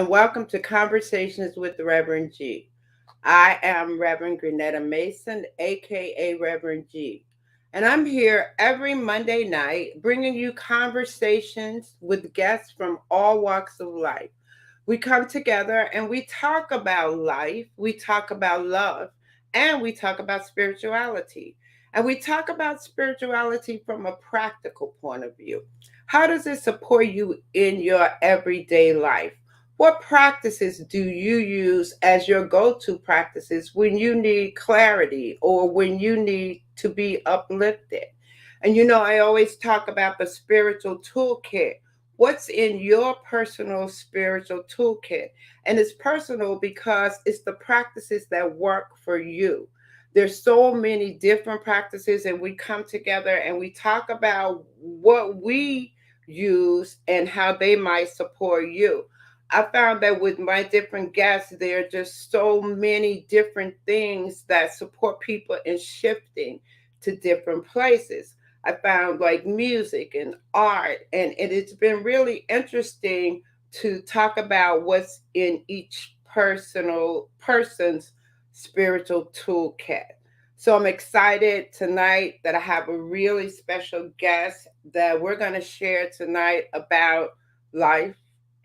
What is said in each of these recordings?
and welcome to Conversations with Reverend G. I am Reverend Grenetta Mason, aka Reverend G, and I'm here every Monday night bringing you conversations with guests from all walks of life. We come together and we talk about life, we talk about love, and we talk about spirituality. And we talk about spirituality from a practical point of view. How does it support you in your everyday life? What practices do you use as your go to practices when you need clarity or when you need to be uplifted? And I always talk about the spiritual toolkit. What's in your personal spiritual toolkit? And it's personal because it's the practices that work for you. There's so many different practices, and we come together and we talk about what we use and how they might support you. I found that with my different guests, there are just so many different things that support people in shifting to different places. I found like music and art, and it's been really interesting to talk about what's in each person's spiritual toolkit. So I'm excited tonight that I have a really special guest that we're going to share tonight about life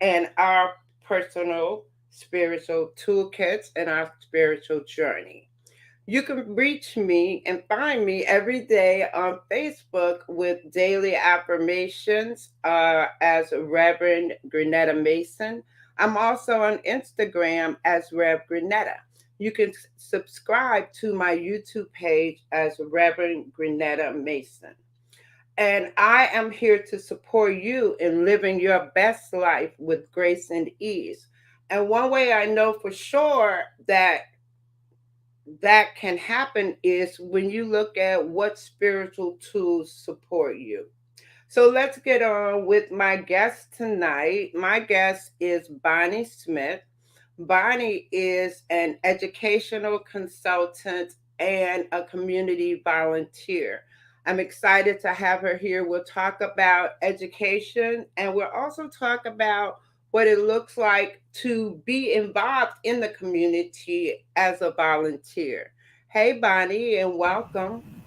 and our personal spiritual toolkits and our spiritual journey. You can reach me and find me every day on Facebook with daily affirmations as Reverend Grenetta Mason. I'm also on Instagram as Rev Grenetta. You can subscribe to my YouTube page as Reverend Grenetta Mason. And I am here to support you in living your best life with grace and ease. And one way I know for sure that can happen is when you look at what spiritual tools support you. So let's get on with my guest tonight. My guest is Bonnie Smith. Bonnie is an educational consultant and a community volunteer. I'm excited to have her here. We'll talk about education, and we'll also talk about what it looks like to be involved in the community as a volunteer. Hey, Bonnie, and welcome.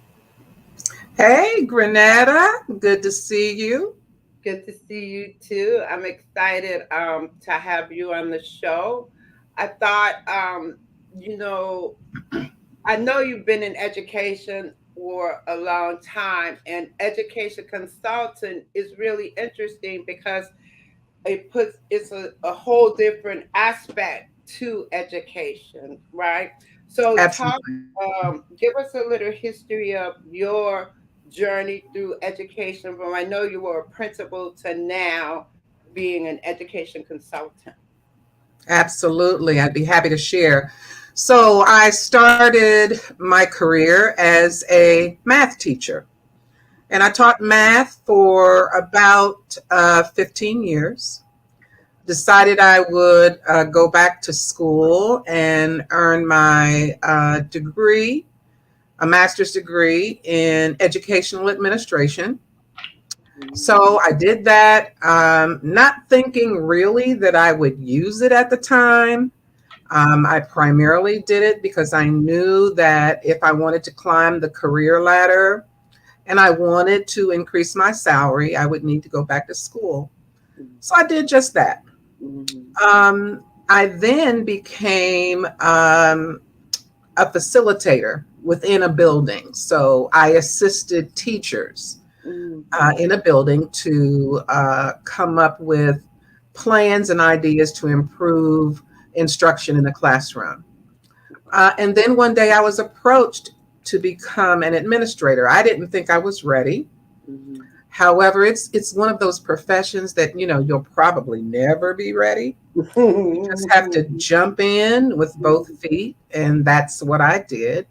Hey, Grenada. Good to see you. Good to see you too. I'm excited to have you on the show. I thought, you know, I know you've been in education for a long time, and education consultant is really interesting because it's a whole different aspect to education, right? So Absolutely. give us a little history of your journey through education from I know you were a principal to now being an education consultant. Absolutely. I'd be happy to share. So, I started my career as a math teacher, and I taught math for about 15 years. Decided I would go back to school and earn my degree, a master's degree in educational administration. So I did that, not thinking really that I would use it at the time. I primarily did it because I knew that if I wanted to climb the career ladder and I wanted to increase my salary, I would need to go back to school. So I did just that. Mhm. I then became a facilitator within a building. So I assisted teachers Mhm. in a building to come up with plans and ideas to improve instruction in the classroom. And then one day I was approached to become an administrator. I didn't think I was ready. Mhm. However, it's one of those professions that you'll probably never be ready. You just have to jump in with both feet, and that's what I did.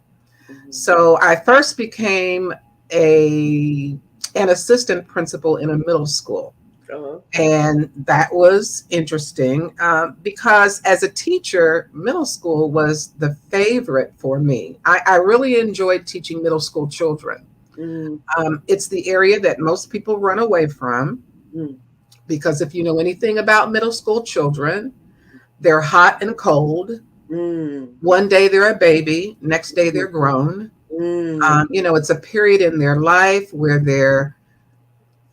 Mhm. So I first became a an assistant principal in a middle school. Oh, And that was interesting because as a teacher, middle school was the favorite for me. I really enjoyed teaching middle school children. mhm. It's the area that most people run away from Mhm. because if you know anything about middle school children, They're hot and cold. Mm. One day they're a baby, next day they're grown. Mm. It's a period in their life where they're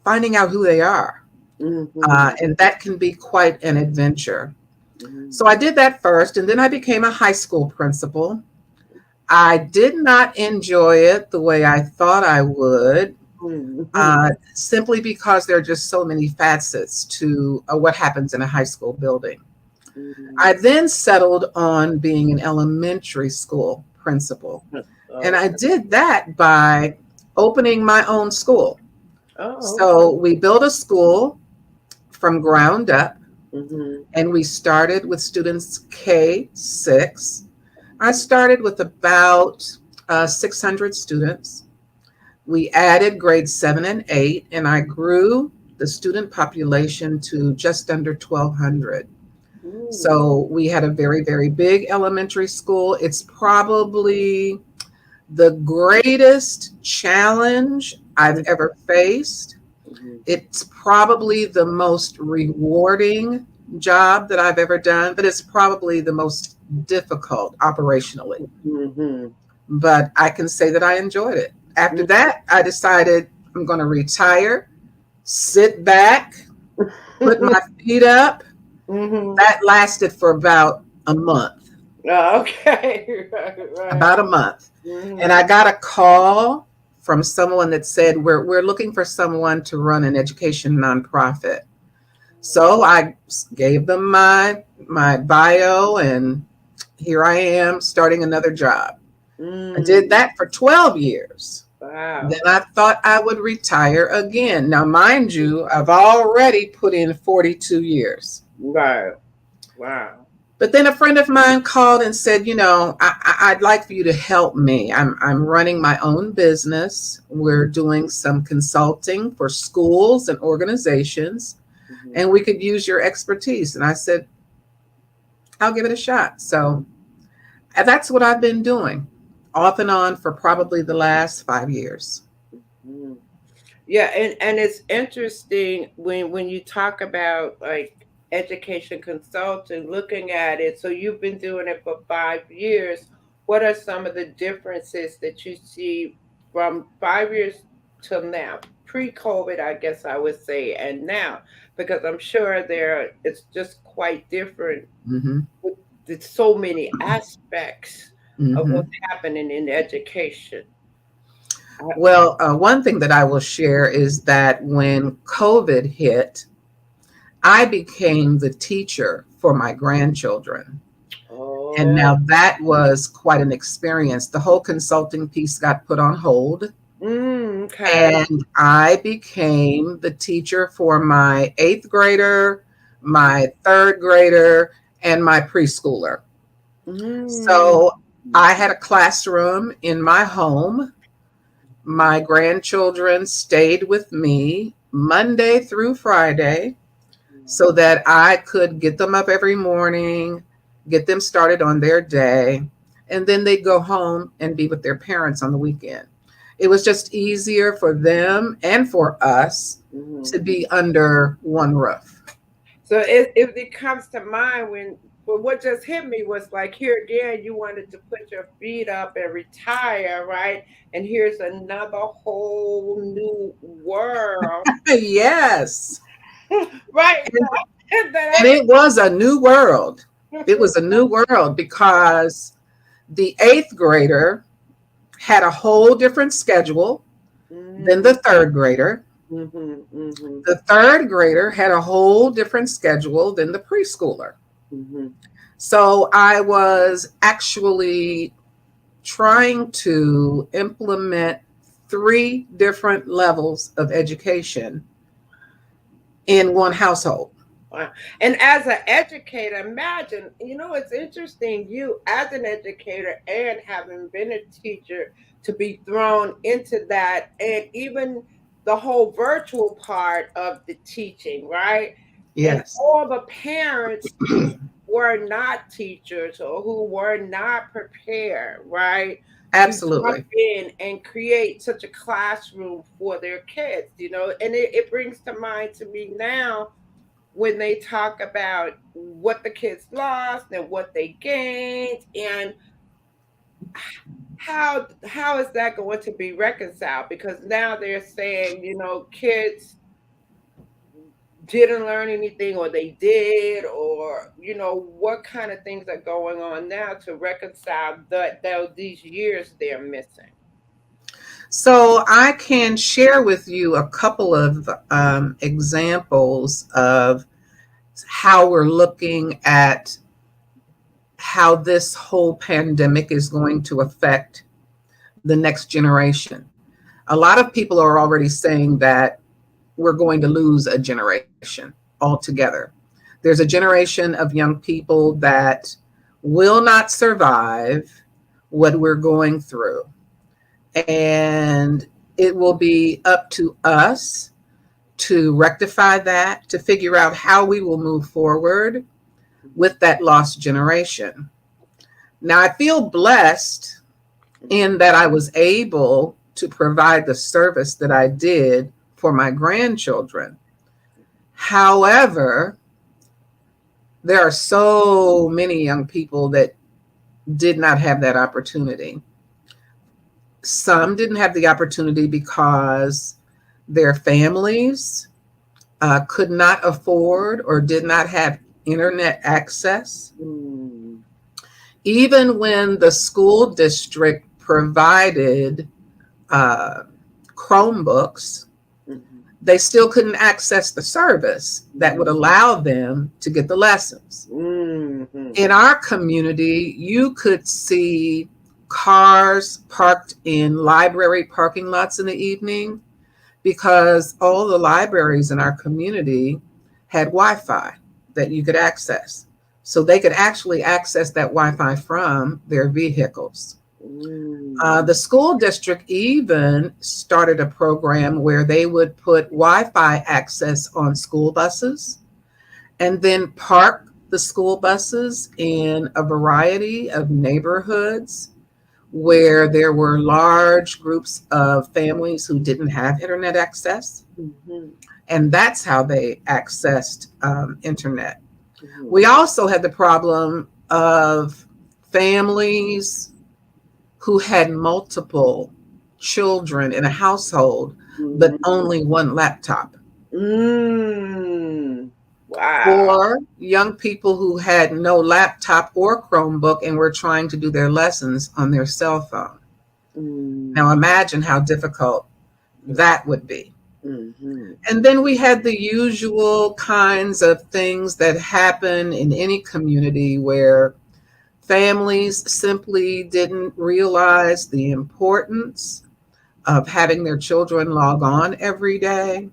finding out who they are. Mm-hmm. And that can be quite an adventure. Mm-hmm. So I did that first, and then I became a high school principal. I did not enjoy it the way I thought I would, Mm-hmm. simply because there are just so many facets to what happens in a high school building. I then settled on being an elementary school principal. And I Okay. did that by opening my own school. Oh, So we built a school from ground up, okay. and we started with students K-6. I started with about 600 students. We added grades 7 and 8, and I grew the student population to just under 1,200. Mm-hmm. So we had a very, very big elementary school. It's probably the greatest challenge I've ever faced. It's probably the most rewarding job that I've ever done, but it's probably the most difficult operationally. Mm-hmm. But I can say that I enjoyed it. After that, I decided I'm going to retire, sit back, put my feet up. Mm-hmm. That lasted for about a month, Oh, okay. Right, right. about a month. And Mm-hmm. I got a call from someone that said, we're looking for someone to run an education nonprofit. So I gave them my bio, and here I am starting another job. I did Mm. that for 12 years. Then Wow. I thought I would retire again. Now, mind you, I've already put in 42 years. Right. Wow. But then a friend of mine called and said, I'd like for you to help me. I'm running my own business. We're doing some consulting for schools and organizations, Mm-hmm. and we could use your expertise. And I said, I'll give it a shot. So that's what I've been doing off and on for probably the last 5 years. Mm. Yeah, and it's interesting when you talk about like education consulting, looking at it. So you've been doing it for 5 years. What are some of the differences that you see from 5 years till now? Pre-COVID, I guess I would say, and now, because I'm sure it's just quite different Hmm. with there's so many aspects of Hmm. what's happening in education. I, Well, one thing that I will share is that when COVID hit, I became the teacher for my grandchildren. And oh, now that was quite an experience. The whole consulting piece got put on hold, okay. and I became the teacher for my eighth grader, my third grader, and my preschooler. Mm. So I had a classroom in my home. My grandchildren stayed with me Monday through Friday so that I could get them up every morning, get them started on their day, and then they'd go home and be with their parents on the weekend. It was just easier for them and for us Mhm. to be under one roof. So it comes to mind when well, what just hit me was like here again, you wanted to put your feet up and retire, right? And here's another whole new world, Yes. right? And, That and it was a new world. I, It was a new world because the eighth grader had a whole different schedule than the mm, third grader. mhm, mhm, The third grader had a whole different schedule than the preschooler. mhm, So I was actually trying to implement three different levels of education in one household. wow. And as an educator, imagine, it's interesting you as an educator and having been a teacher to be thrown into that and even the whole virtual part of the teaching, right? And Yes, all the parents who were not teachers or who were not prepared, right? To jump absolutely. in and create such a classroom for their kids, and it brings to mind to me now when they talk about what the kids lost and what they gained, and how is that going to be reconciled? Because now they're saying, kids didn't learn anything, or they did, or what kind of things are going on now to reconcile these years they're missing. So I can share with you a couple of examples of how we're looking at how this whole pandemic is going to affect the next generation. A lot of people are already saying that we're going to lose a generation altogether. There's a generation of young people that will not survive what we're going through. And it will be up to us to rectify that, to figure out how we will move forward with that lost generation. Now, I feel blessed in that I was able to provide the service that I did for my grandchildren. However, there are so many young people that did not have that opportunity. Some didn't have the opportunity because their families could not afford or did not have internet access. Even when the school district provided Chromebooks, they still couldn't access the service that would allow them to get the lessons. In our community, you could see cars parked in library parking lots in the evening because all the libraries in our community had Wi-Fi that you could access. So they could actually access that Wi-Fi from their vehicles. The school district even started a program where they would put Wi-Fi access on school buses and then park the school buses in a variety of neighborhoods where there were large groups of families who didn't have internet access. And that's how they accessed internet. We also had the problem of families who had multiple children in a household, but only one laptop. Wow. Or young people who had no laptop or Chromebook and were trying to do their lessons on their cell phone. Now imagine how difficult that would be. And then we had the usual kinds of things that happen in any community where families simply didn't realize the importance of having their children log on every day.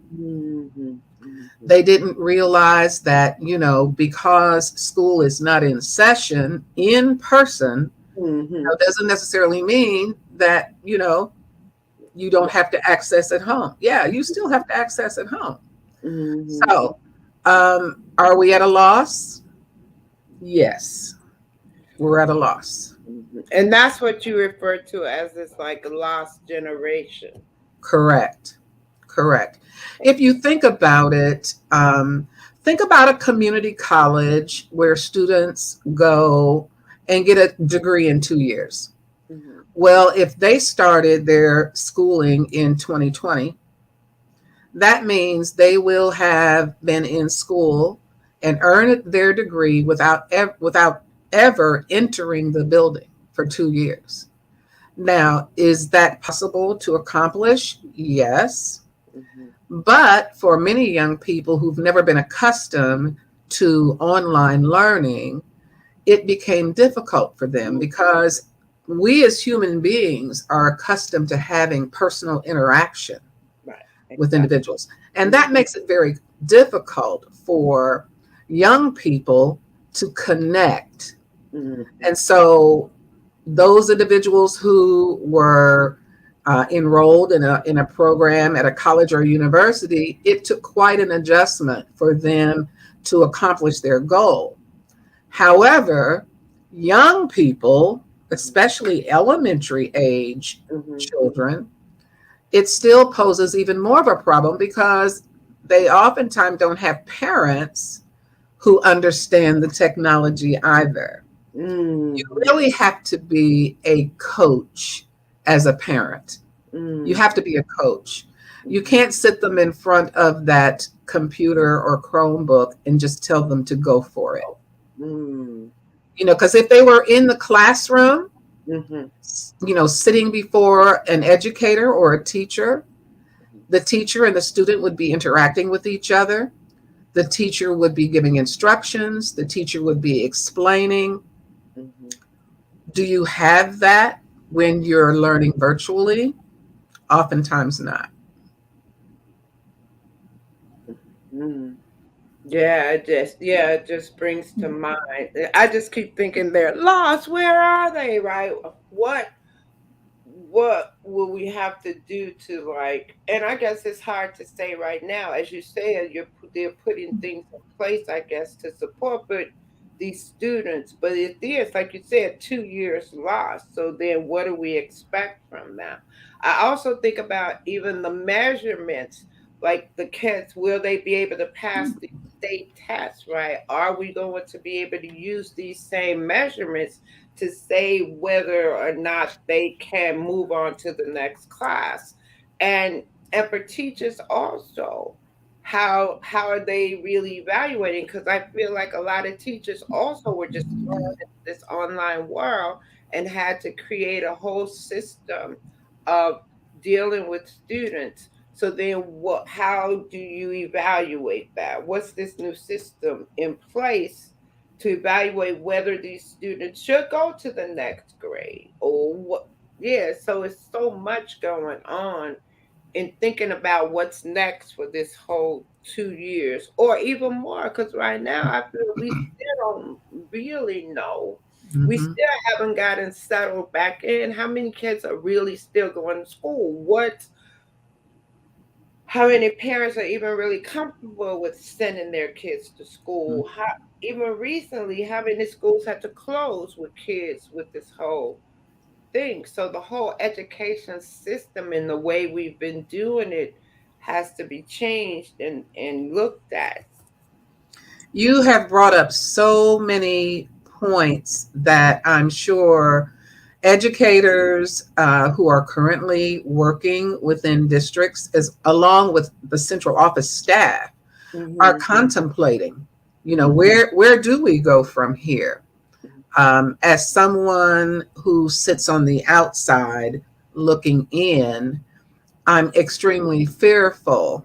They didn't realize that, because school is not in session in person, doesn't necessarily mean that, you don't have to access at home. Yeah, you still have to access at home. So, are we at a loss? Yes. We're at a loss. And that's what you refer to as this lost generation. Correct. If you think about it, think about a community college where students go and get a degree in 2 years. Well, if they started their schooling in 2020, that means they will have been in school and earned their degree without ever entering the building for 2 years. Now, is that possible to accomplish? Yes. But for many young people who've never been accustomed to online learning, it became difficult for them because we as human beings are accustomed to having personal interaction with individuals. And that makes it very difficult for young people to connect. And so those individuals who were enrolled in a program at a college or university, it took quite an adjustment for them to accomplish their goal. However, young people, especially elementary age children, it still poses even more of a problem because they oftentimes don't have parents who understand the technology either. You really have to be a coach as a parent. You have to be a coach. You can't sit them in front of that computer or Chromebook and just tell them to go for it. Because if they were in the classroom, sitting before an educator or a teacher, the teacher and the student would be interacting with each other. The teacher would be giving instructions. The teacher would be explaining. Do you have that when you're learning virtually? Oftentimes not. Yeah, it just brings to mind. I just keep thinking they're lost. Where are they? Right? What will we have to do to and I guess it's hard to say right now. As you said, they're putting things in place, I guess, to support these students. But it is, like you said, 2 years lost. So then what do we expect from them? I also think about even the measurements, like the kids, will they be able to pass the state tests, right? Are we going to be able to use these same measurements to say whether or not they can move on to the next class? And for teachers also, how are they really evaluating? Because I feel like a lot of teachers also were just thrown into this online world and had to create a whole system of dealing with students. So then how do you evaluate that? What's this new system in place to evaluate whether these students should go to the next grade or what? Yeah, so it's so much going on in thinking about what's next for this whole 2 years or even more. Because right now I feel we still don't really know. We still haven't gotten settled back in. How many kids are really still going to school? How many parents are even really comfortable with sending their kids to school? Even recently, how many schools had to close with kids with this whole thing? So the whole education system and the way we've been doing it has to be changed and looked at. You have brought up so many points that I'm sure educators who are currently working within districts, along with the central office staff, are contemplating. Where do we go from here? As someone who sits on the outside looking in, I'm extremely fearful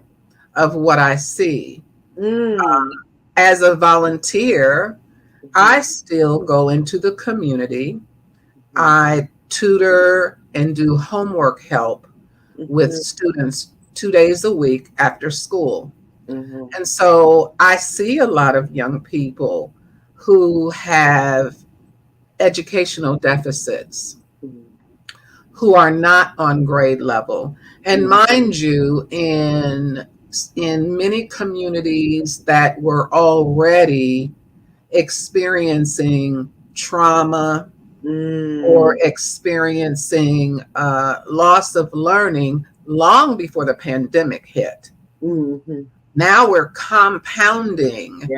of what I see. As a volunteer, I still go into the community. I tutor and do homework help with students 2 days a week after school. And so I see a lot of young people who have educational deficits, who are not on grade level. And mind you, in many communities that were already experiencing trauma or experiencing loss of learning long before the pandemic hit. Now we're compounding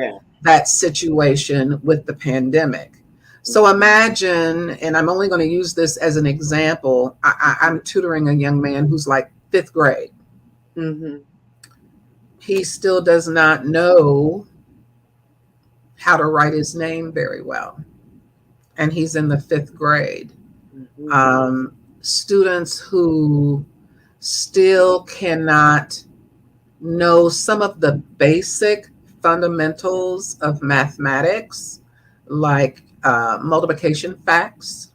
that situation with the pandemic. So imagine, and I'm only going to use this as an example, I'm tutoring a young man who's like 5th grade. He still does not know how to write his name very well. And he's in the 5th grade. Students who still cannot know some of the basic fundamentals of mathematics, like multiplication facts,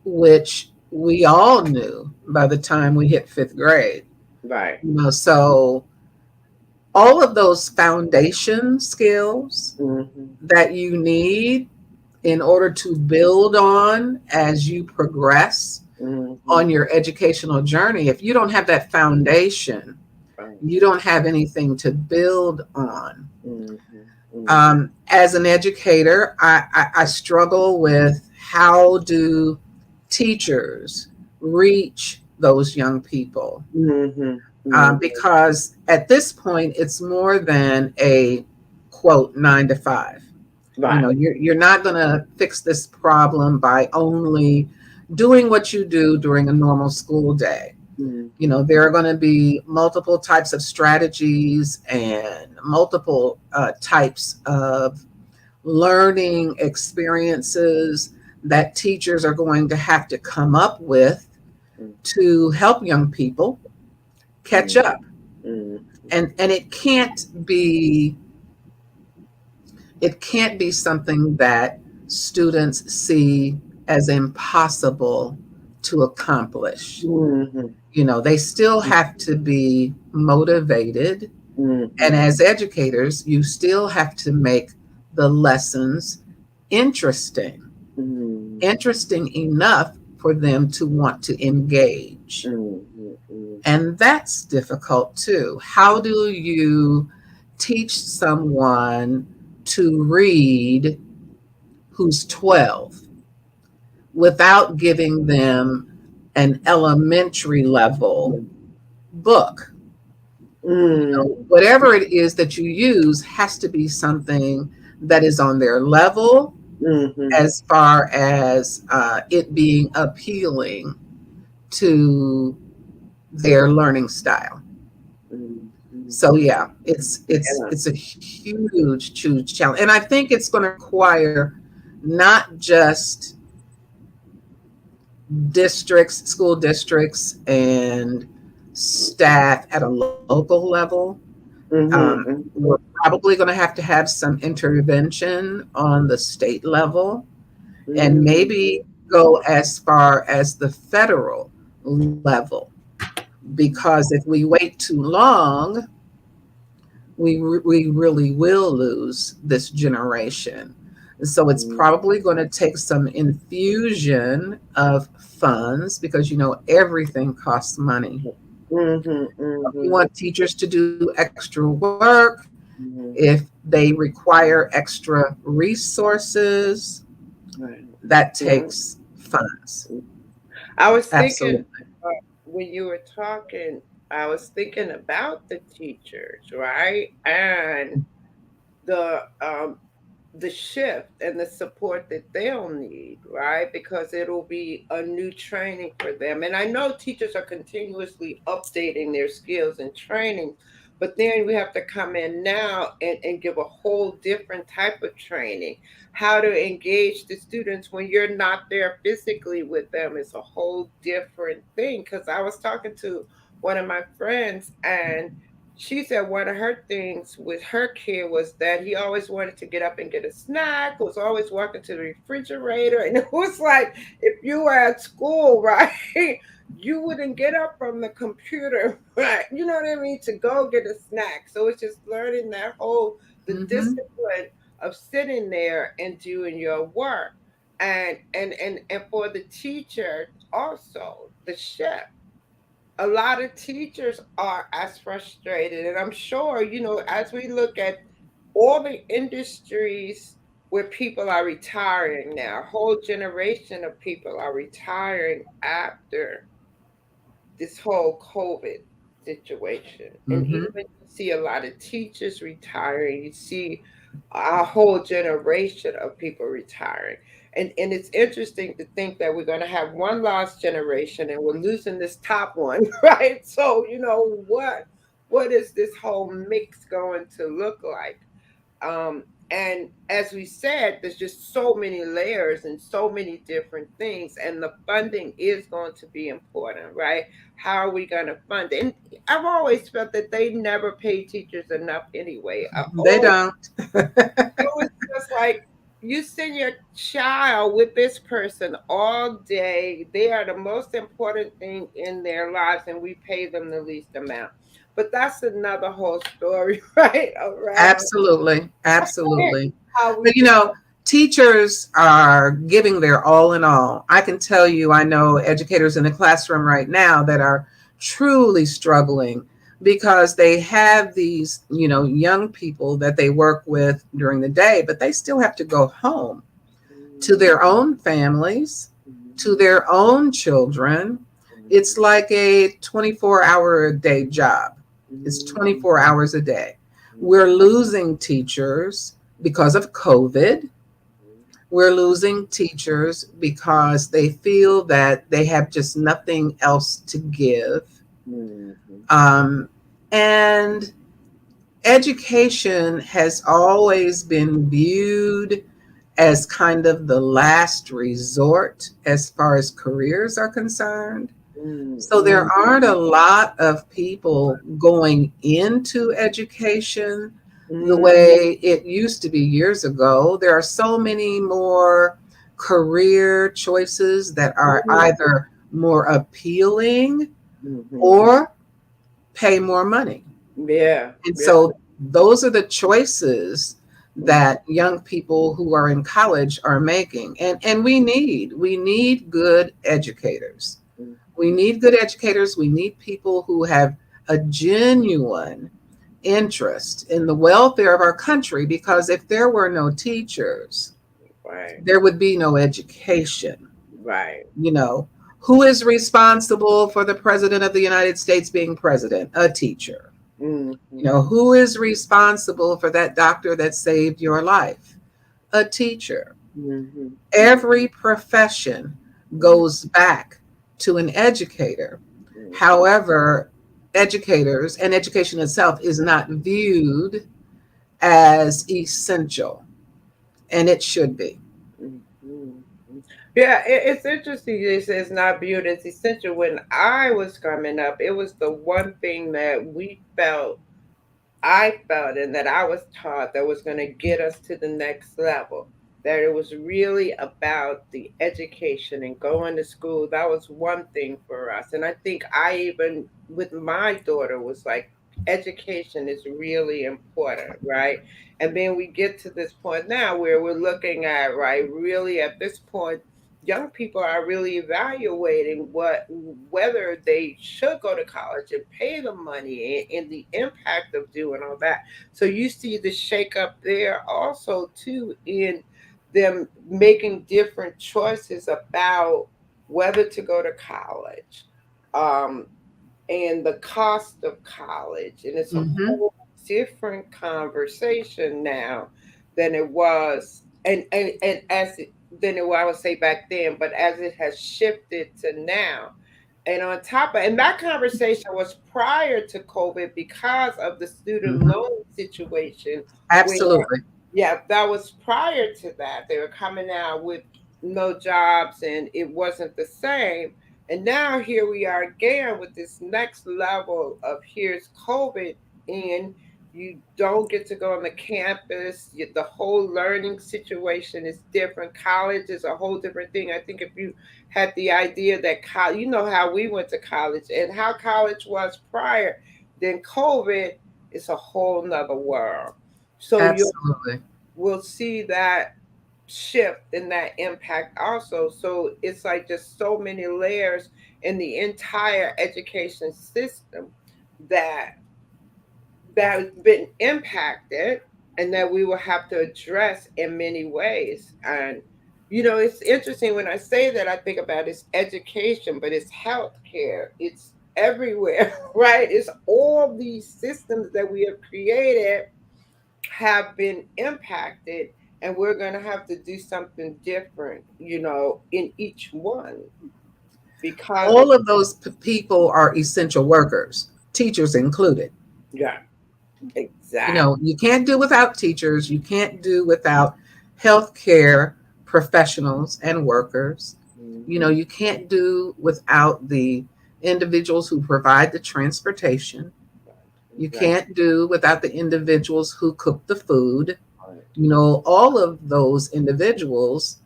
which we all knew by the time we hit 5th grade. Right. So all of those foundation skills that you need in order to build on as you progress on your educational journey, if you don't have that foundation, you don't have anything to build on. As an educator, I struggle with how do teachers reach those young people because at this point, it's more than a quote 9 to 5. You Right. know, you're not going to fix this problem by only doing what you do during a normal school day. Mm-hmm. You know, there are going to be multiple types of strategies and multiple types of learning experiences that teachers are going to have to come up with to help young people catch up. Mm-hmm. And it can't be something that students see as impossible to accomplish. Mm-hmm. You know, they still have to be motivated. Mm-hmm. And as educators, you still have to make the lessons interesting, Mm-hmm. interesting enough for them to want to engage. Mm-hmm. And that's difficult too. How do you teach someone to read who's 12 without giving them an elementary level book? You know, Mm-hmm. whatever it is that you use has to be something that is on their level Mm-hmm. as far as it being appealing to their learning style. Mm-hmm. So yeah, Yeah. it's a huge challenge, and I think it's going to require not just districts, school districts, and staff at a local level. Mm-hmm. We're probably going to have some intervention on the state level, and Mm-hmm. maybe go as far as the federal level. Because if we wait too long, we really will lose this generation. So it's probably going to take some infusion of funds because, you know, everything costs money. Mm-hmm. You Mm-hmm. want teachers to do extra work. Mm-hmm. If they require extra resources, Right. that Yeah. takes funds. I was thinking Absolutely. when you were talking, I was thinking about the teachers, right? And the the shift and the support that they'll need, right? Because it'll be a new training for them. And I know teachers are continuously updating their skills and training, but then we have to come in now and give a whole different type of training. How to engage the students when you're not there physically with them is a whole different thing. Because I was talking to one of my friends, and she said one of her things with her kid was that he always wanted to get up and get a snack, was always walking to the refrigerator. And it was like, if you were at school, right, you wouldn't get up from the computer, right? You know what I mean? To go get a snack. So it's just learning that whole, the Hmm. discipline of sitting there and doing your work. And for the teacher also, the chef, a lot of teachers are as frustrated. And I'm sure, as we look at all the industries where people are retiring now, a whole generation of people are retiring after this whole COVID situation. And Hmm. even you see a lot of teachers retiring, you see a whole generation of people retiring. And it's interesting to think that we're going to have one lost generation and we're losing this top one, right? So, what is this whole mix going to look like? And as we said, there's just so many layers and so many different things, and the funding is going to be important, right? How are we going to fund it? And I've always felt that they never pay teachers enough anyway. They don't. It was just like you send your child with this person all day. They are the most important thing in their lives, and we pay them the least amount. But that's another whole story, right? Around Absolutely. Absolutely. how we But you do. know, teachers are giving their all in all. I can tell you, I know educators in the classroom right now that are truly struggling because they have these, you know, young people that they work with during the day, but they still have to go home to their own families, to their own children, It's like a 24-hour a day job. It's Mhm. 24 hours a day. We're losing teachers because of COVID. We're losing teachers because they feel that they have just nothing else to give. Mhm. Um, and education has always been viewed as kind of the last resort as far as careers are concerned. So there Mhm. aren't a lot of people going into education the Mhm. way it used to be years ago. There are so many more career choices that are either more appealing Mhm. or pay more money. Yeah. And Yeah. so those are the choices that young people who are in college are making. And we need good educators. Mhm. We need good educators. We need people who have a genuine interest in the welfare of our country, because if there were no teachers, Right. there would be no education. Right. You know, who is responsible for the president of the United States being president? A teacher. You Mhm. know, who is responsible for that doctor that saved your life? A teacher. Mhm. Every profession goes back to an educator. Mhm. However, educators and education itself is not viewed as essential, and it should be. Mhm. Yeah, it's interesting. It's not viewed as essential. When I was coming up, it was the one thing that I felt, and that I was taught that was going to get us to the next level. That it was really about the education and going to school. That was one thing for us. And I think I even, with my daughter, was like, education is really important, right? And then we get to this point now where we're looking at, right, really at this point, young people are really evaluating whether they should go to college and pay the money, and the impact of doing all that. So you see the shake up there also too, in them making different choices about whether to go to college, um, and the cost of college. And it's a Hmm. whole different conversation now than it was, and as it, than it, I would say back then, but as it has shifted to now. And on top of, and that conversation was prior to COVID because of the student Hmm. loan situation, where, Absolutely. yeah, that was prior to that. They were coming out with no jobs and it wasn't the same. And now here we are again with this next level of, here's COVID, and you don't get to go on the campus. The whole learning situation is different. College is a whole different thing. I think if you had the idea that college, you know how we went to college and how college was prior, then COVID is a whole nother world. So you Absolutely. will see that shift and that impact also. So it's like just so many layers in the entire education system that has been impacted, and that we will have to address in many ways. And it's interesting when I say that, I think about it's education, but it's healthcare. It's everywhere, right? It's all these systems that we have created have been impacted, and we're going to have to do something different, in each one because of, All of those people are essential workers, teachers included. yeah, You exactly. know, you can't do without teachers, you can't do without healthcare professionals and workers. You know, Mhm. you can't do without the individuals who provide the transportation. You Right, can't do without the individuals who cook the food. right, You know, all of those individuals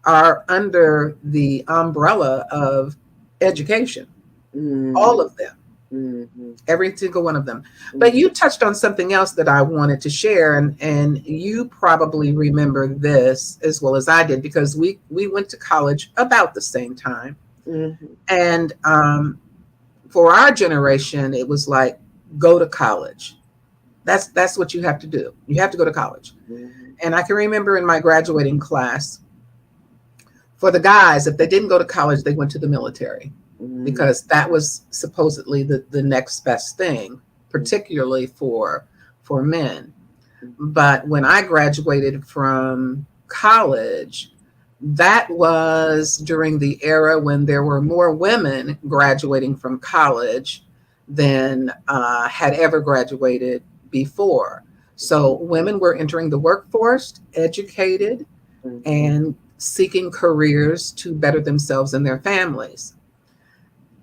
are under the umbrella of education, right. all of them, Mhm. every single one of them. But Mhm. you touched on something else that I wanted to share, and you probably remember this as well as I did, because we went to college about the same time. Mhm. And for our generation, it was like, go to college. That's what you have to do. You have to go to college. Mhm. And I can remember in my graduating class, for the guys, if they didn't go to college, they went to the military. Mm-hmm. because that was supposedly the next best thing, particularly for men. But when I graduated from college, that was during the era when there were more women graduating from college than had ever graduated before. So women were entering the workforce, educated, Mm-hmm. and seeking careers to better themselves and their families.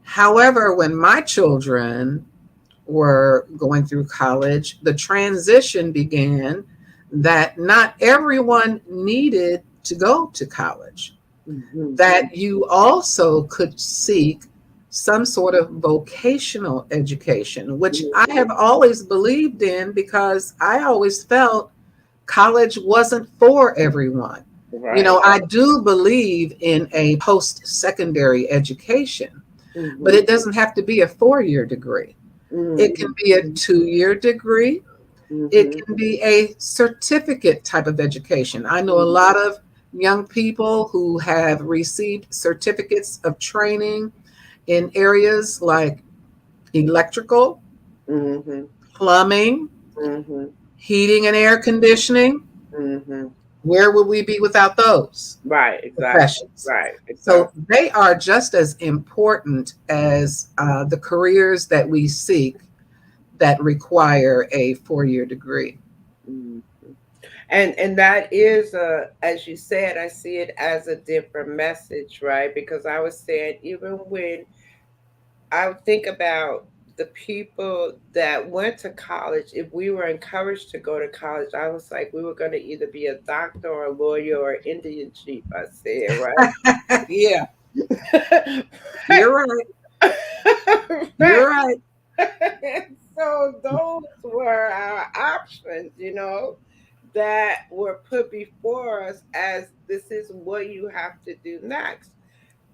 However, when my children were going through college, the transition began that not everyone needed to go to college, Mm-hmm. that you also could seek some sort of vocational education, which I have always believed in because I always felt college wasn't for everyone. You Right. know, I do believe in a post secondary education, but Mm-hmm. it doesn't have to be a 4 year degree. It can be a 2 year degree. It Mm-hmm. can be a certificate type of education. I know a Mm-hmm. lot of young people who have received certificates of training in areas like electrical, Mm-hmm. plumbing, Mm-hmm. heating and air conditioning. Mm-hmm. Where would we be without those Right. Exactly. professions? Right. So Exactly. they are just as important as the careers that we seek that require a 4 year degree. Mm-hmm. And that is as you said, I see it as a different message, right? Because I was saying, even when I would think about the people that went to college, if we were encouraged to go to college, I was like, we were going to either be a doctor or a lawyer or Indian chief, I said, Yeah, right? you're right. Right. You're right. So those were our options, that were put before us as this is what you have to do next.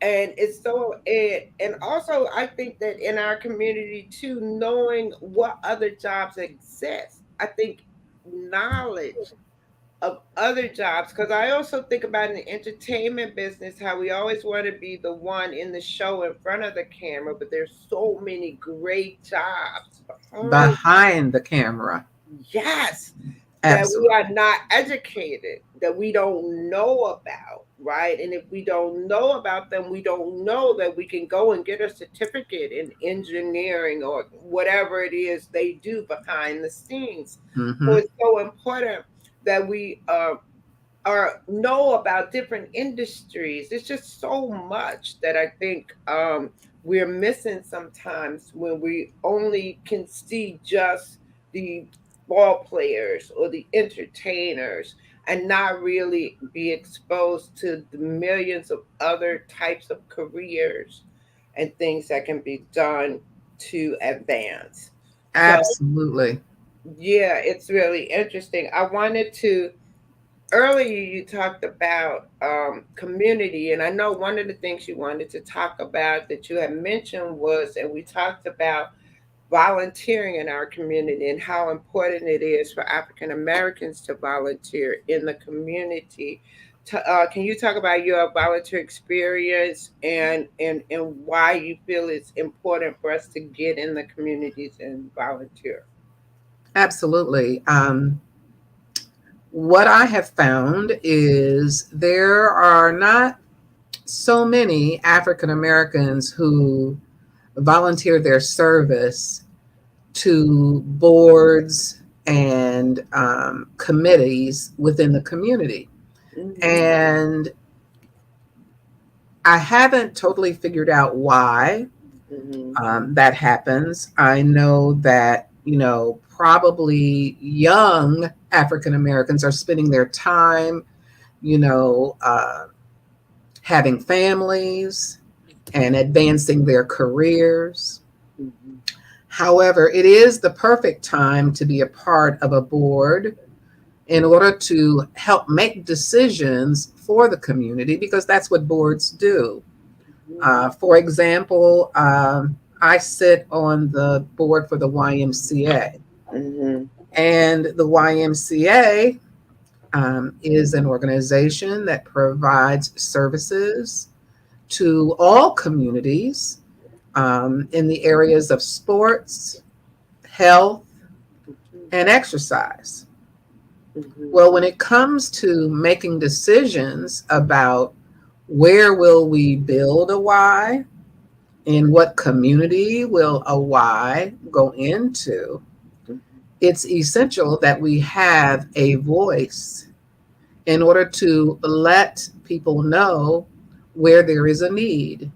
And it's so and also I think that in our community too, knowing what other jobs exist, I think knowledge of other jobs, because I also think about in the entertainment business how we always want to be the one in the show in front of the camera, but there's so many great jobs behind. Behind the camera. Yes, that we Absolutely. are not educated, that we don't know about, right? And if we don't know about them, we don't know that we can go and get a certificate in engineering or whatever it is they do behind the scenes. So Hmm. it's so important that we are know about different industries. It's just so much that I think we're missing sometimes when we only can see just the ball players or the entertainers and not really be exposed to the millions of other types of careers and things that can be done to advance. So Absolutely. yeah, it's really interesting. I wanted to earlier you talked about community, and I know one of the things you wanted to talk about that you had mentioned was, and we talked about volunteering in our community and how important it is for African Americans to volunteer in the community. Can you talk about your volunteer experience and why you feel it's important for us to get in the communities and volunteer? Absolutely. What I have found is there are not so many African Americans who volunteer their service to boards and committees within the community. Hmm. And I haven't totally figured out why Hmm. that happens. I know that, probably young African Americans are spending their time, you know, uh, having families and advancing their careers. Hmm. However, it is the perfect time to be a part of a board in order to help make decisions for the community because that's what boards do. For example, I sit on the board for the YMCA, Hmm. and the YMCA is an organization that provides services to all communities in the areas of sports, health, Mhm. and exercise. Mhm. Well, when it comes to making decisions about where will we build a Y, in what community will a Y go into, it's essential that we have a voice in order to let people know where there is a need.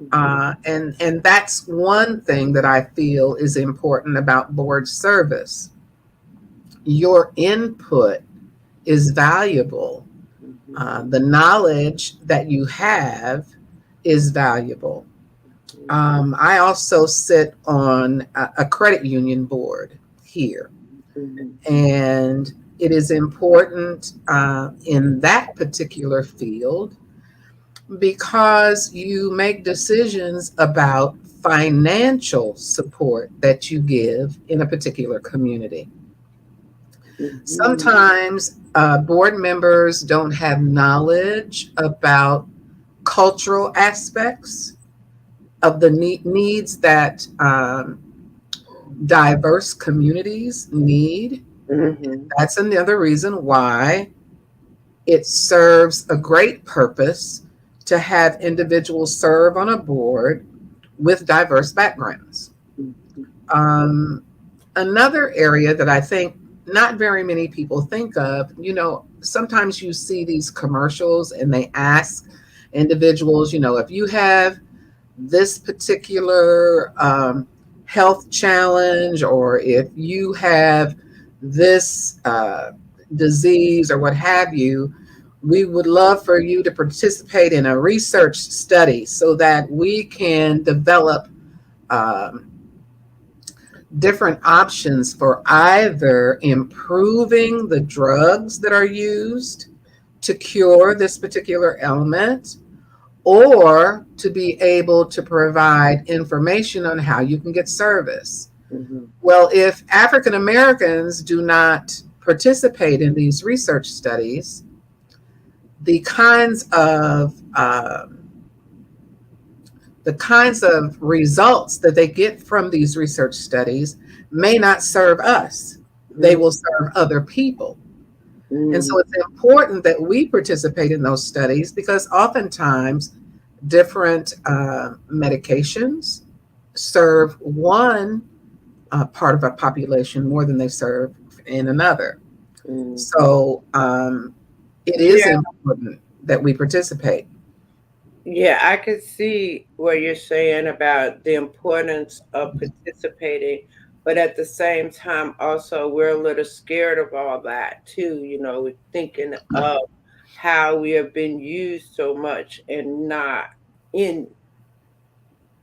Mhm. And that's one thing that I feel is important about board service. Your input is valuable. Mhm. The knowledge that you have is valuable. I also sit on a credit union board here, Mhm. and it is important in that particular field because you make decisions about financial support that you give in a particular community. Mhm. Sometimes board members don't have knowledge about cultural aspects of the needs that diverse communities need. Mhm. That's another reason why it serves a great purpose to have individuals serve on a board with diverse backgrounds. Mhm. Um, Another area that I think not very many people think of, sometimes you see these commercials and they ask individuals, if you have this particular health challenge, or if you have this disease or what have you, we would love for you to participate in a research study so that we can develop um, different options for either improving the drugs that are used to cure this particular ailment, or to be able to provide information on how you can get service. Mhm. Well, if African Americans do not participate in these research studies, the kinds of results that they get from these research studies may not serve us. They Mhm. will serve other people. And Mhm. so it's important that we participate in those studies because oftentimes different medications serve one part of a population more than they serve in another. Mhm. So it is Yeah, important that we participate. yeah, I could see what you're saying about the importance of participating, but at the same time, also we're a little scared of all that too. We're thinking of how we have been used so much and not in.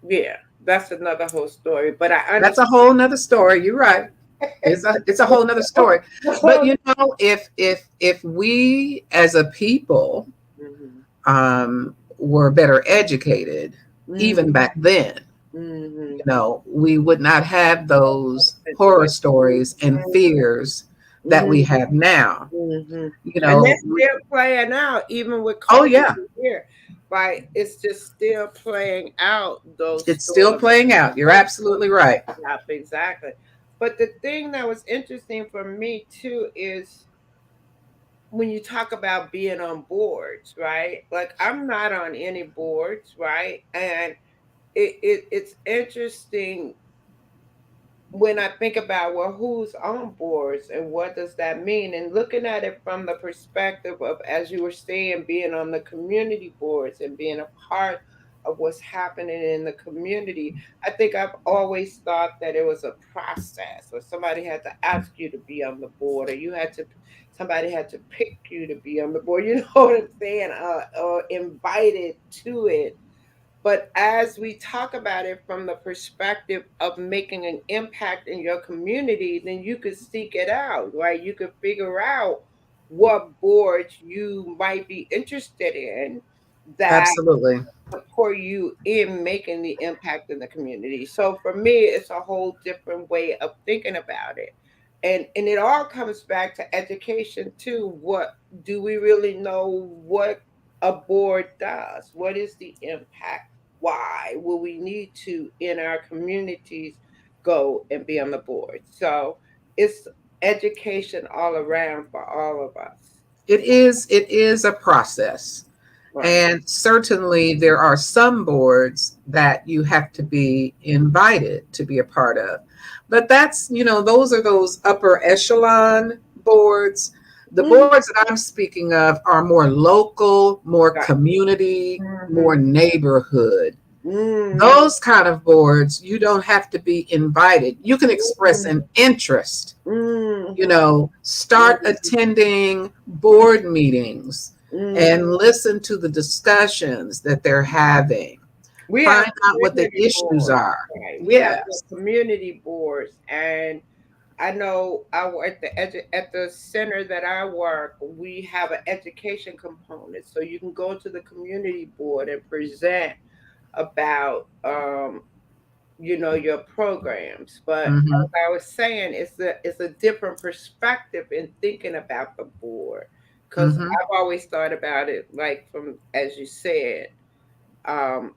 Yeah, that's another whole story. But I That's understand. a whole nother story. You're right. It's a whole nother story. But if we as a people Mhm. were better educated, Mhm. even back then, Mhm. we would not have those horror Situation. stories and fears that Mhm. we have now. Mhm. You And know, that's we, still playing out, even with oh COVID yeah, here. Right? It's just still playing out those it's still stories. playing out. You're absolutely right. Yeah, exactly. But the thing that was interesting for me too is when you talk about being on boards, right? Like I'm not on any boards, right? And it's interesting when I think about, well, who's on boards and what does that mean? And looking at it from the perspective of, as you were saying, being on the community boards and being a part of what's happening in the community, I think I've always thought that it was a process, or somebody had to ask you to be on the board, or somebody had to pick you to be on the board. You know what I'm saying? Or invited to it. But as we talk about it from the perspective of making an impact in your community, then you could seek it out, right? You could figure out what boards you might be interested in that Absolutely. support you in making the impact in the community. So for me, it's a whole different way of thinking about it. And it all comes back to education too. What do we really know what a board does? What is the impact? why will we need to in our communities go and be on the board. So it's education all around for all of us. It is a process. Right. And certainly there are some boards that you have to be invited to be a part of. But that's, those are those upper echelon boards. The Mhm. boards that I'm speaking of are more local, more Right. community, more Mhm. neighborhood. Mhm. Those kind of boards, you don't have to be invited. You can express Mhm. an interest, Mhm. start Mhm. attending board meetings Mhm. and listen to the discussions that they're having. We have Find out what the community issues boards, are. right? We have the Yes. community boards, and I know at at the center that I work, we have an education component, so you can go to the community board and present about your programs. But Hmm. as I was saying, it's a different perspective in thinking about the board, because Hmm. I've always thought about it like from, as you said, um,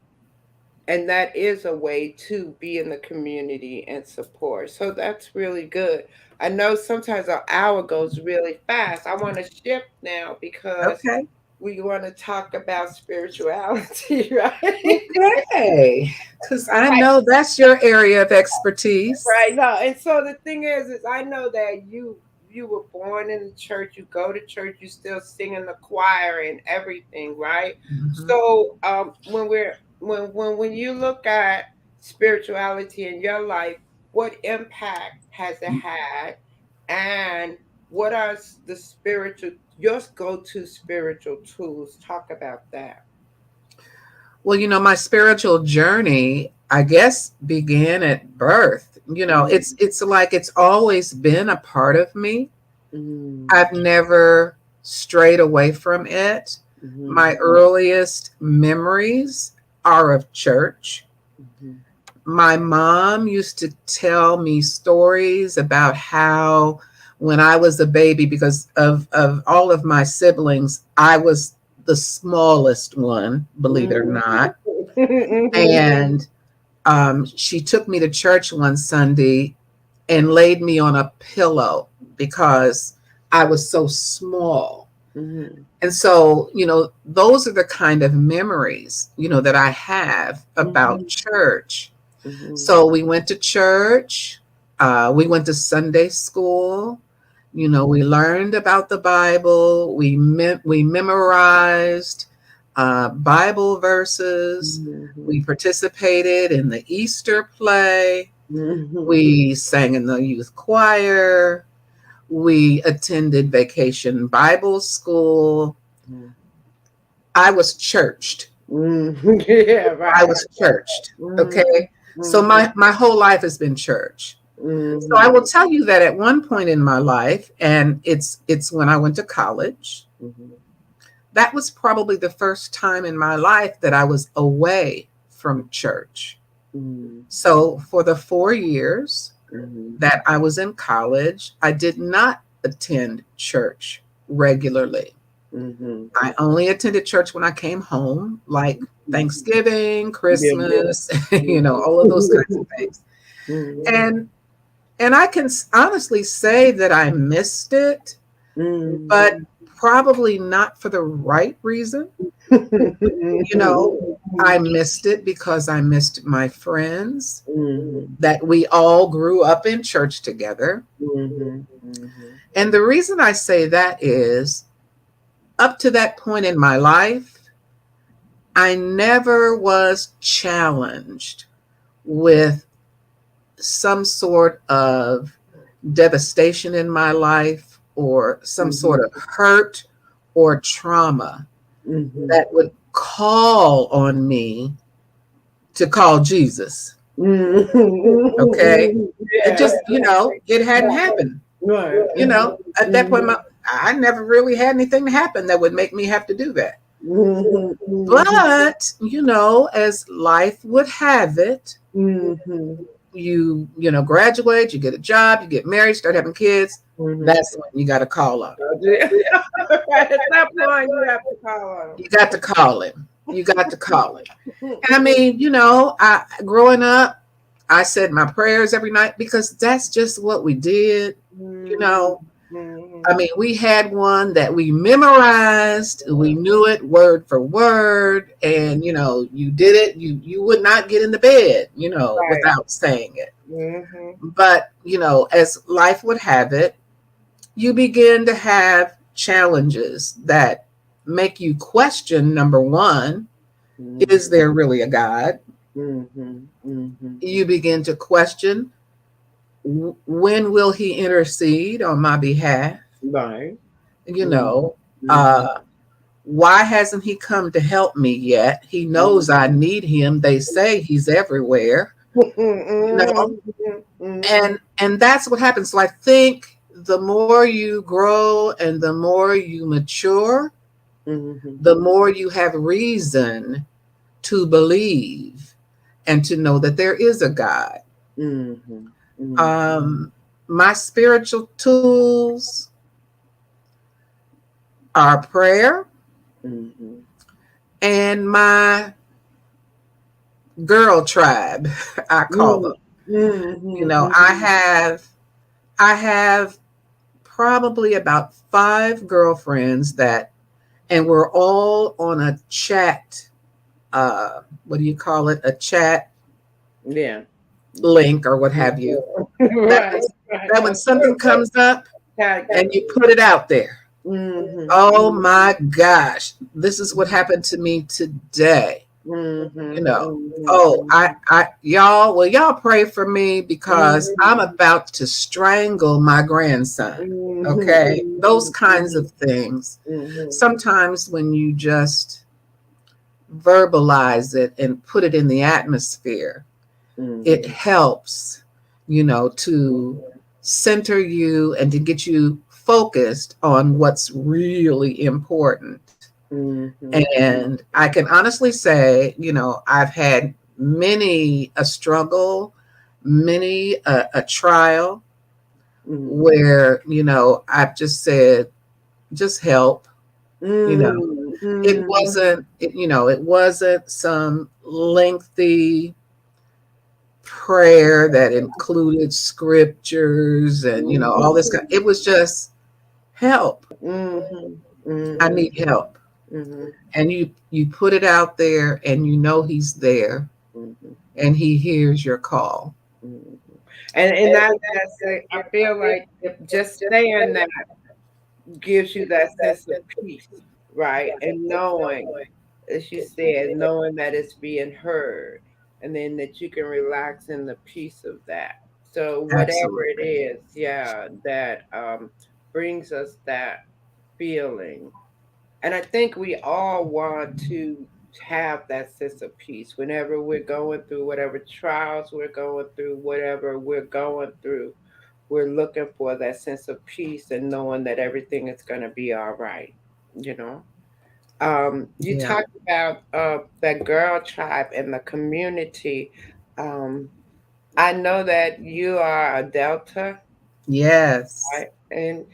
and that is a way to be in the community and support. So that's really good. I know sometimes our hour goes really fast. I want to shift now because Okay. we want to talk about spirituality, right? Okay. Because I Right, know that's your area of expertise. right. No, and so the thing is I know that you were born in the church. You go to church. You still sing in the choir and everything, right? Hmm. So when you look at spirituality in your life, what impact has it had, and what are the spiritual your go-to spiritual tools? Talk about that. Well, my spiritual journey, I guess, began at birth. It's like it's always been a part of me. Mm-hmm. I've never strayed away from it. Mm-hmm. My earliest memories are of church. Mm-hmm. My mom used to tell me stories about how when I was a baby, because of all of my siblings, I was the smallest one, believe it or not. And she took me to church one Sunday and laid me on a pillow because I was so small. Mm-hmm. And so, those are the kind of memories, that I have about Mm-hmm. church. Mm-hmm. So we went to church, we went to Sunday school, we learned about the Bible, we memorized Bible verses, Mm-hmm. we participated in the Easter play, Mhm. we sang in the youth choir, we attended vacation Bible school. I was churched. Mhm. Yeah, I right. was churched. Mhm. Okay. So Mhm. my whole life has been church. So I Mhm. will tell you that at one point in my life, and it's when I went to college, Mhm. that was probably the first time in my life that I was away from church. Mhm. So for the 4 years Mhm. that I was in college, I did not attend church regularly. Mhm. I only attended church when I came home, like Mhm. Thanksgiving, Yeah. Christmas, Mhm. all of those kinds of things. Mhm. And I can honestly say that I missed it, Mhm. but probably not for the right reason. You know, I missed it because I missed my friends, Mhm. that we all grew up in church together. Mhm. Mhm. And the reason I say that is up to that point in my life, I never was challenged with some sort of devastation in my life or some sort Mhm. of hurt or trauma Mhm. that would call on me to call Jesus. Okay. Mhm. It Yeah. just, it hadn't happened. Right. At that point, Mhm. I never really had anything happen that would make me have to do that. Mhm. Mhm. But, as life would have it, Mhm. graduate, you get a job, you get married, start having kids. Mhm. That's when you got to call on him. Right. At that point, you have to call on You got to call him. You got to call it. And I mean, I growing up, I said my prayers every night because that's just what we did. You know, I mean, we had one that we memorized, we knew it word for word, and you did it. You would not get in the bed, Right. without saying it. Mm-hmm. But as life would have it, you begin to have challenges that make you question, number one, is there really a God? Mm-hmm. Mm-hmm. You begin to question, when will he intercede on my behalf? Right. You know, Mm-hmm. uh, why hasn't he come to help me yet? He knows I Mm-hmm. need him. They say he's everywhere, you know, Mm-hmm. and that's what happens. So I think the more you grow and the more you mature, Mm-hmm. the more you have reason to believe and to know that there is a God. Mm-hmm. Mm-hmm. Um, my spiritual tools are prayer Mm-hmm. and my girl tribe, I call them. I Mm-hmm. have probably about 5 girlfriends and we're all on a chat. What do you call it? A chat Yeah. link or what have you. That when, Right. Right. that when something comes up and you put it out there. Oh Mm-hmm. my gosh, this is what happened to me today. you Mm-hmm. know oh Mm-hmm. y'all pray for me because I'm Mm-hmm. about to strangle my grandson. Okay, those kinds of things. Mm-hmm. Sometimes when you just verbalize it and put it in the atmosphere, it Mm-hmm. helps to center you and to get you focused on what's really important. Mm-hmm. And I can honestly say, I've had many a struggle, many a trial Mm-hmm. where, I've just said, just help. You know, it Mm-hmm. wasn't, it wasn't some lengthy prayer that included scriptures and, all this. It was just help. Mm-hmm. I Mm-hmm. need help. Mm-hmm. And you put it out there and he's there Mm-hmm. and he hears your call. Mm-hmm. And that's it. I feel like if just saying that gives you that sense of peace, right? And knowing, as you said, knowing that it's being heard, and then that you can relax in the peace of that. So whatever it Absolutely. is, yeah, that brings us that feeling. And I think we all want to have that sense of peace whenever we're going through whatever trials we're going through, whatever we're going through. We're looking for that sense of peace and knowing that everything is going to be all right, you know? You Yeah. talked about that girl tribe and the community. Um, I know that you are a Delta, Yes. right? And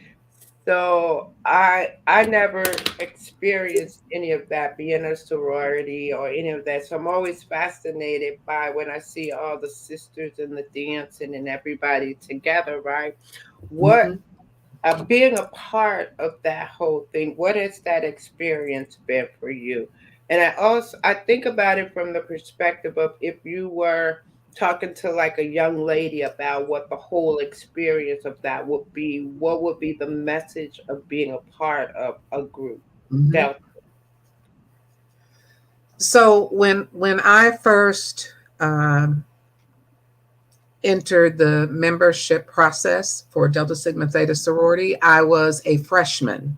so I never experienced any of that, being a sorority or any of that. So I'm always fascinated by when I see all the sisters and the dancing and everybody together, right? What Hmm. being a part of that whole thing, what has that experience been for you? And I think about it from the perspective of if you were talking to like a young lady about what the whole experience of that would be, what would be the message of being a part of a group? Hmm. Delta. So when I first um, entered the membership process for Delta Sigma Theta sorority, I was a freshman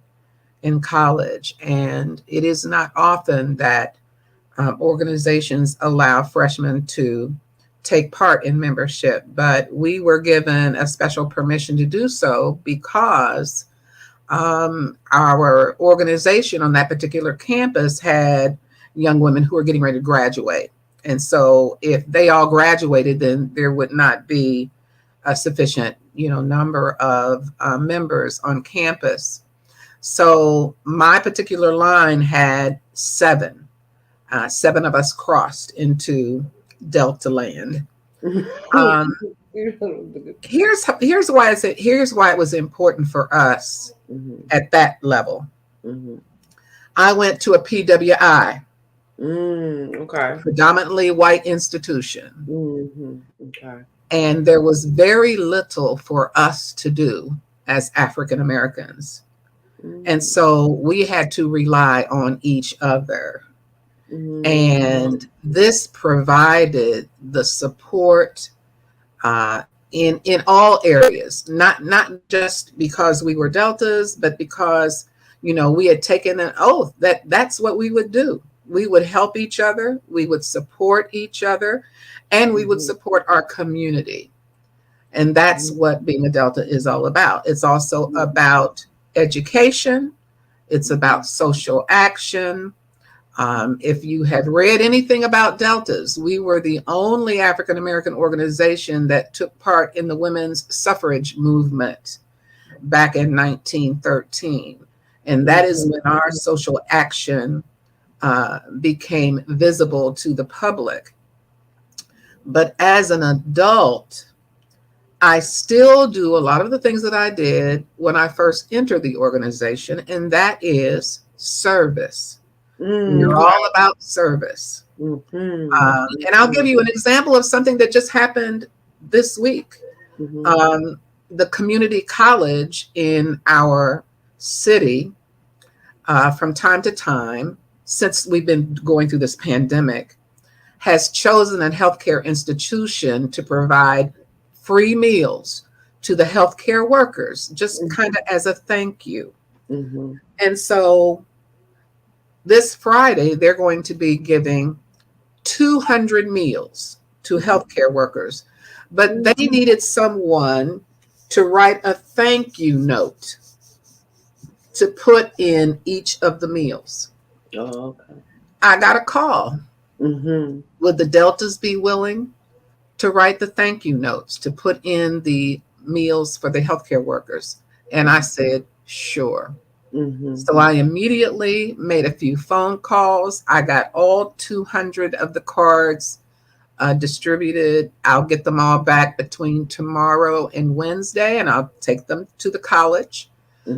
in college, and it is not often that organizations allow freshmen to take part in membership, but we were given a special permission to do so because our organization on that particular campus had young women who were getting ready to graduate. And so if they all graduated, then there would not be a sufficient, number of members on campus. So my particular line had 7. 7 of us crossed into Delta land. Um, here's why it was important for us at that level. I went to a PWI, Okay. predominantly white institution, Okay. and there was very little for us to do as African Americans. And so we had to rely on each other. And this provided the support in all areas, not just because we were Deltas, but because, we had taken an oath that that's what we would do. We would help each other, we would support each other, and we would support our community. And that's what being a Delta is all about. It's also about education. It's about social action. If you have read anything about Deltas, we were the only African American organization that took part in the women's suffrage movement back in 1913. And that is when our social action became visible to the public. But as an adult, I still do a lot of the things that I did when I first entered the organization, and that is service. We're all about service. And I'll give you an example of something that just happened this week. The community college in our city, from time to time, since we've been going through this pandemic, has chosen a healthcare institution to provide free meals to the healthcare workers, just kind of as a thank you. And so this Friday, they're going to be giving 200 meals to healthcare workers, but they needed someone to write a thank you note to put in each of the meals. Oh, okay. I got a call. Would the Deltas be willing to write the thank you notes to put in the meals for the healthcare workers? And I said, sure. So I immediately made a few phone calls. I got all 200 of the cards distributed. I'll get them all back between tomorrow and Wednesday, and I'll take them to the college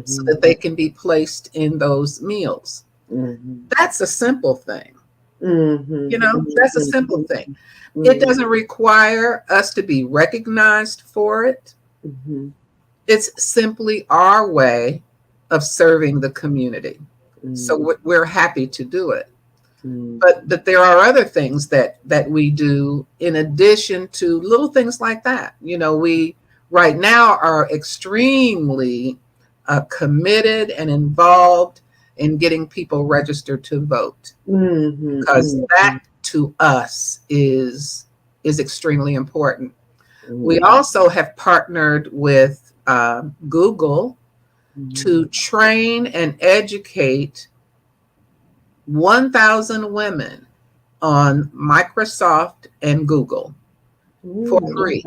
so that they can be placed in those meals. That's a simple thing. That's a simple thing. It doesn't require us to be recognized for it. It's simply our way of serving the community. So we're happy to do it. But there are other things that we do in addition to little things like that. We right now are extremely committed and involved in getting people registered to vote, because that to us is extremely important. We also have partnered with Google to train and educate 1,000 women on Microsoft and Google for free.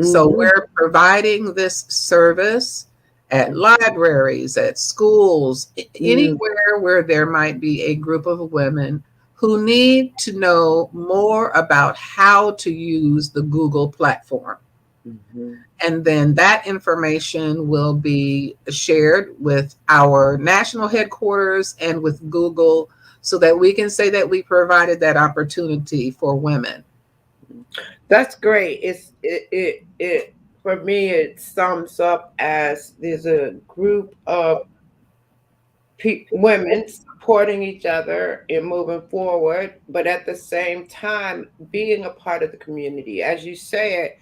So we're providing this service at libraries, at schools, anywhere where there might be a group of women who need to know more about how to use the Google platform. And then that information will be shared with our national headquarters and with Google so that we can say that we provided that opportunity for women. That's great. It for me, it sums up as there's a group of women supporting each other in moving forward, but at the same time being a part of the community. As you say,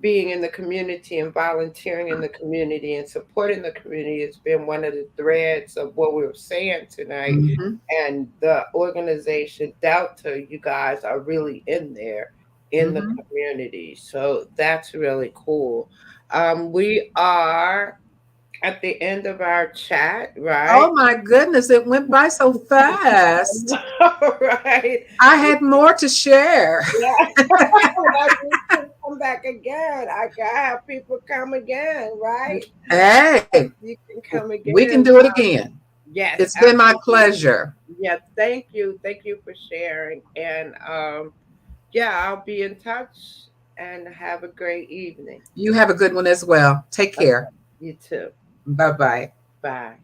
being in the community and volunteering in the community and supporting the community has been one of the threads of what we were saying tonight. And the organization Delta, you guys are really in there in the community. So that's really cool. We are at the end of our chat, right? Oh my goodness, it went by so fast. Right. I had more to share. Come back again. I can have people come again, right? Hey, you can come again. We can do it again. Yes, it's been my pleasure. Yeah, thank you. Thank you for sharing. And yeah, I'll be in touch and have a great evening. You have a good one as well. Take Okay. care. You too. Bye bye. Bye.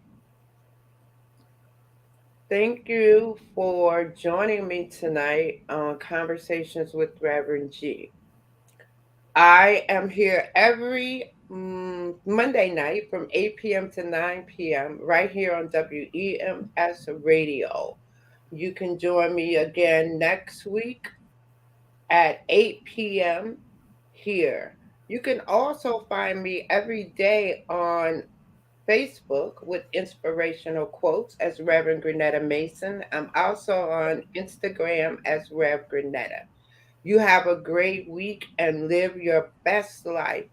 Thank you for joining me tonight on Conversations with Reverend G. I am here every Monday night from 8 p.m. to 9 p.m. right here on WEMS Radio. You can join me again next week at 8 p.m. here. You can also find me every day on Facebook with inspirational quotes as Reverend Grenetta Mason. I'm also on Instagram as Rev Grenetta. You have a great week and live your best life.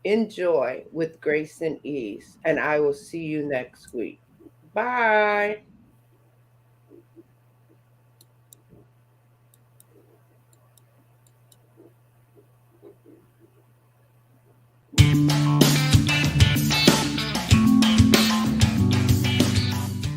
Enjoy with grace and ease. And I will see you next week. Bye.